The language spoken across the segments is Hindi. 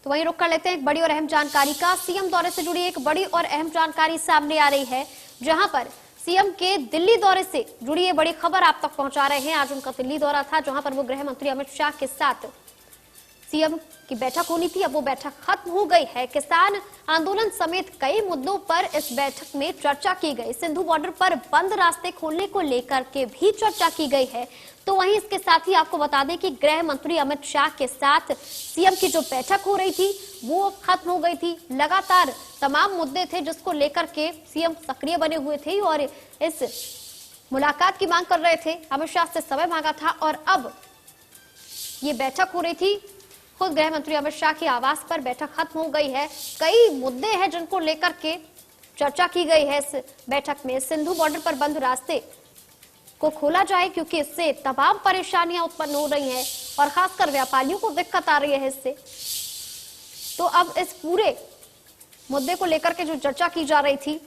तो वहीं रुक कर लेते हैं एक बड़ी और अहम जानकारी का। सीएम दौरे से जुड़ी एक बड़ी और अहम जानकारी सामने आ रही है, जहां पर सीएम के दिल्ली दौरे से जुड़ी ये बड़ी खबर आप तक पहुंचा रहे हैं। आज उनका दिल्ली दौरा था, जहां पर वो गृह मंत्री अमित शाह के साथ सीएम की बैठक होनी थी। अब वो बैठक खत्म हो गई है। किसान आंदोलन समेत कई मुद्दों पर इस बैठक में चर्चा की गई। सिंधु बॉर्डर पर बंद रास्ते खोलने को लेकर के भी चर्चा की गई है। तो वहीं इसके साथ ही आपको बता दें कि गृह मंत्री अमित शाह के साथ सीएम की जो बैठक हो रही थी वो खत्म हो गई थी। लगातार तमाम मुद्दे थे जिसको लेकर के सीएम सक्रिय बने हुए थे और इस मुलाकात की मांग कर रहे थे। अमित शाह से समय मांगा था और अब ये बैठक हो रही थी। खुद गृह मंत्री अमित शाह के आवास पर बैठक खत्म हो गई है। कई मुद्दे हैं जिनको लेकर के चर्चा की गई है इस बैठक में। सिंधु बॉर्डर पर बंद रास्ते को खोला जाए, क्योंकि इससे तमाम परेशानियां उत्पन्न हो रही हैं और खासकर व्यापारियों को दिक्कत आ रही है इससे। तो अब इस पूरे मुद्दे को लेकर के जो चर्चा की जा रही थी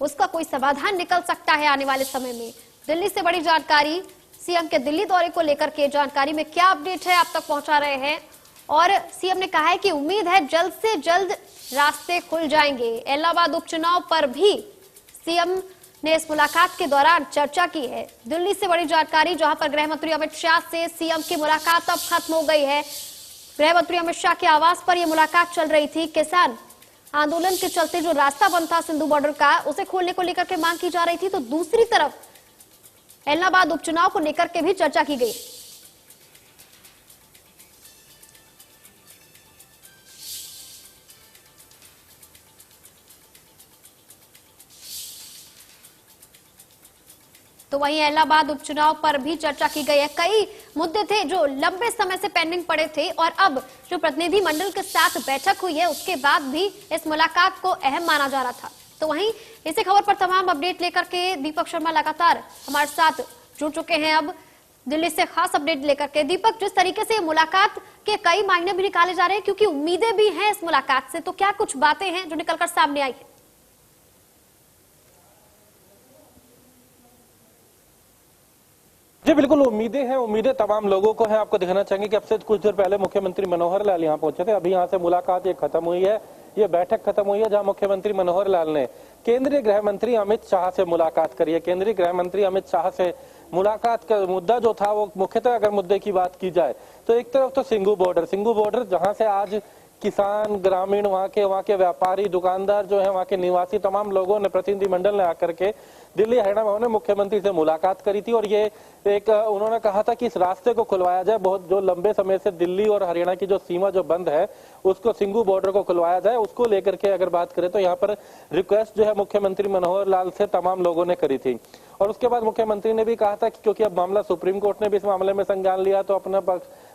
उसका कोई समाधान निकल सकता है आने वाले समय में। दिल्ली से बड़ी जानकारी, सीएम के दिल्ली दौरे को लेकर के जानकारी में क्या अपडेट है आप तक पहुंचा रहे हैं। और सीएम ने कहा है कि उम्मीद है जल्द से जल्द रास्ते खुल जाएंगे। इलाहाबाद उपचुनाव पर भी सीएम ने इस मुलाकात के दौरान चर्चा की है। दिल्ली से बड़ी जानकारी, जहां पर गृह मंत्री अमित शाह से सीएम की मुलाकात अब खत्म हो गई है। गृह मंत्री अमित शाह के आवास पर यह मुलाकात चल रही थी। किसान आंदोलन के चलते जो रास्ता बंद था सिंधु बॉर्डर का, उसे खोलने को लेकर के मांग की जा रही थी। तो दूसरी तरफ इलाहाबाद उपचुनाव को लेकर के भी चर्चा की गई। तो वहीं इलाहाबाद उपचुनाव पर भी चर्चा की गई है। कई मुद्दे थे जो लंबे समय से पेंडिंग पड़े थे और अब जो प्रतिनिधि मंडल के साथ बैठक हुई है उसके बाद भी इस मुलाकात को अहम माना जा रहा था। तो वहीं इसी खबर पर तमाम अपडेट लेकर के दीपक शर्मा लगातार हमारे साथ जुड़ चुके हैं। अब दिल्ली से खास अपडेट लेकर के दीपक, जिस तरीके से मुलाकात के कई मायने भी निकाले जा रहे हैं, क्योंकि उम्मीदें भी हैं इस मुलाकात से, तो क्या कुछ बातें हैं जो निकलकर सामने आई है? जी बिल्कुल, उम्मीदें हैं, उम्मीदें तमाम लोगों को हैं। आपको दिखाना चाहेंगे कि अब से कुछ देर पहले मुख्यमंत्री मनोहर लाल यहाँ पहुंचे थे। अभी यहाँ से मुलाकात ये खत्म हुई है, ये बैठक खत्म हुई है, जहां मुख्यमंत्री मनोहर लाल ने केंद्रीय गृह मंत्री अमित शाह से मुलाकात करी है। केंद्रीय गृह मंत्री अमित शाह से मुलाकात का मुद्दा जो था वो मुख्यतः अगर मुद्दे की बात की जाए तो एक तरफ तो सिंघू बॉर्डर जहां से आज किसान, ग्रामीण, वहाँ के व्यापारी, दुकानदार जो है, वहाँ के निवासी, तमाम लोगों ने, प्रतिनिधि मंडल ने आकर के दिल्ली हरियाणा भवन में मुख्यमंत्री से मुलाकात करी थी और ये एक उन्होंने कहा था कि इस रास्ते को खुलवाया जाए। बहुत जो लंबे समय से दिल्ली और हरियाणा की जो सीमा जो बंद है उसको, सिंघू बॉर्डर को खुलवाया जाए। उसको लेकर के अगर बात करें तो यहाँ पर रिक्वेस्ट जो है मुख्यमंत्री मनोहर लाल से तमाम लोगों ने करी थी। और उसके बाद मुख्यमंत्री ने भी कहा था कि क्योंकि अब मामला सुप्रीम कोर्ट ने भी इस मामले में संज्ञान लिया तो अपना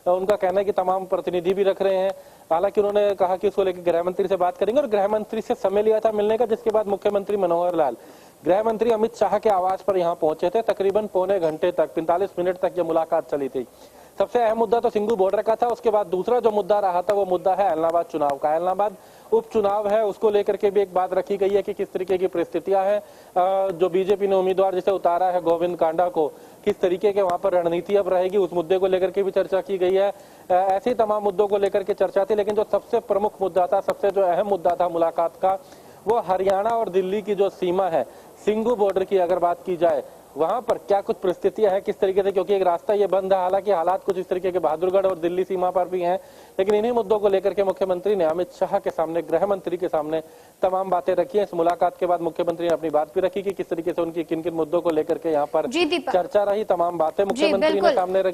उनका कहना है कि तमाम प्रतिनिधि भी रख रहे हैं। हालांकि उन्होंने कहा कि उसको लेकर गृह मंत्री से बात करेंगे और गृह मंत्री से समय लिया था मिलने का, जिसके बाद मुख्यमंत्री मनोहर लाल गृह मंत्री अमित शाह के आवास पर यहाँ पहुंचे थे। तकरीबन पौने घंटे तक, 45 मिनट तक ये मुलाकात चली थी। सबसे अहम मुद्दा तो सिंघू बॉर्डर का था। उसके बाद दूसरा जो मुद्दा रहा था वो मुद्दा है इलाहाबाद चुनाव का। इलाहाबाद उपचुनाव है, उसको लेकर के भी एक बात रखी गई है कि किस तरीके की परिस्थितियां हैं। जो बीजेपी ने उम्मीदवार जिसे उतारा है गोविंद कांडा को, किस तरीके के वहां पर रणनीति अब रहेगी, उस मुद्दे को लेकर के भी चर्चा की गई है। ऐसे ही तमाम मुद्दों को लेकर के चर्चा थी, लेकिन जो सबसे प्रमुख मुद्दा था, सबसे जो अहम मुद्दा था मुलाकात का, वो हरियाणा और दिल्ली की जो सीमा है, सिंघू बॉर्डर की अगर बात की जाए, वहां पर क्या कुछ परिस्थितियां हैं, किस तरीके से, क्योंकि एक रास्ता ये बंद है। हालांकि हालात कुछ इस तरीके के बहादुरगढ़ और दिल्ली सीमा पर भी हैं, लेकिन इन्हीं मुद्दों को लेकर के मुख्यमंत्री ने अमित शाह के सामने, गृह मंत्री के सामने तमाम बातें रखी हैं। इस मुलाकात के बाद मुख्यमंत्री ने अपनी बात भी रखी कि किस तरीके से उनकी किन किन मुद्दों को लेकर के यहाँ पर चर्चा रही, तमाम बातें मुख्यमंत्री ने सामने रखी।